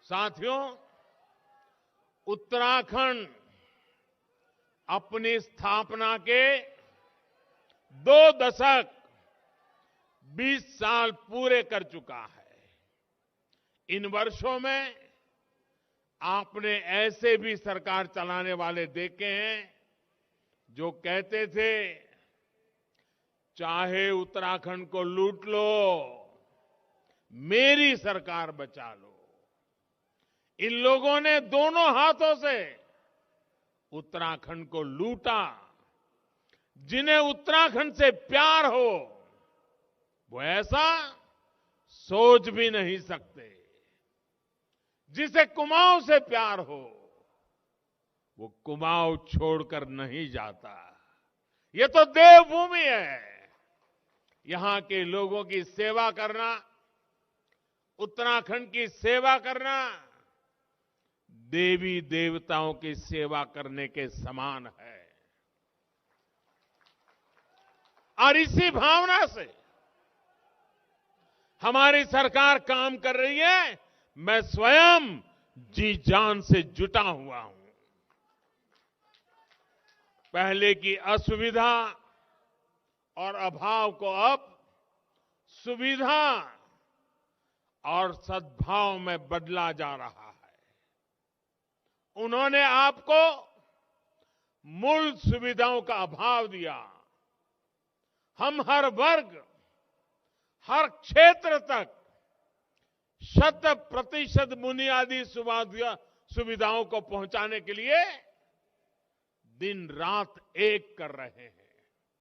साथियों, उत्तराखंड अपनी स्थापना के 2 दशक 20 साल पूरे कर चुका है। इन वर्षों में आपने ऐसे भी सरकार चलाने वाले देखे हैं जो कहते थे, चाहे उत्तराखंड को लूट लो, मेरी सरकार बचा लो। इन लोगों ने दोनों हाथों से उत्तराखंड को लूटा। जिन्हें उत्तराखंड से प्यार हो, वो ऐसा सोच भी नहीं सकते। जिसे कुमाऊं से प्यार हो, वो कुमाऊं छोड़कर नहीं जाता। ये तो देवभूमि है। यहां के लोगों की सेवा करना, उत्तराखंड की सेवा करना, देवी देवताओं की सेवा करने के समान है। और इसी भावना से हमारी सरकार काम कर रही है। मैं स्वयं जी जान से जुटा हुआ हूं। पहले की असुविधा और अभाव को अब सुविधा और सद्भाव में बदला जा रहा है। उन्होंने आपको मूल सुविधाओं का अभाव दिया। हम हर वर्ग, हर क्षेत्र तक 100% बुनियादी सुविधाओं को पहुंचाने के लिए दिन रात एक कर रहे हैं।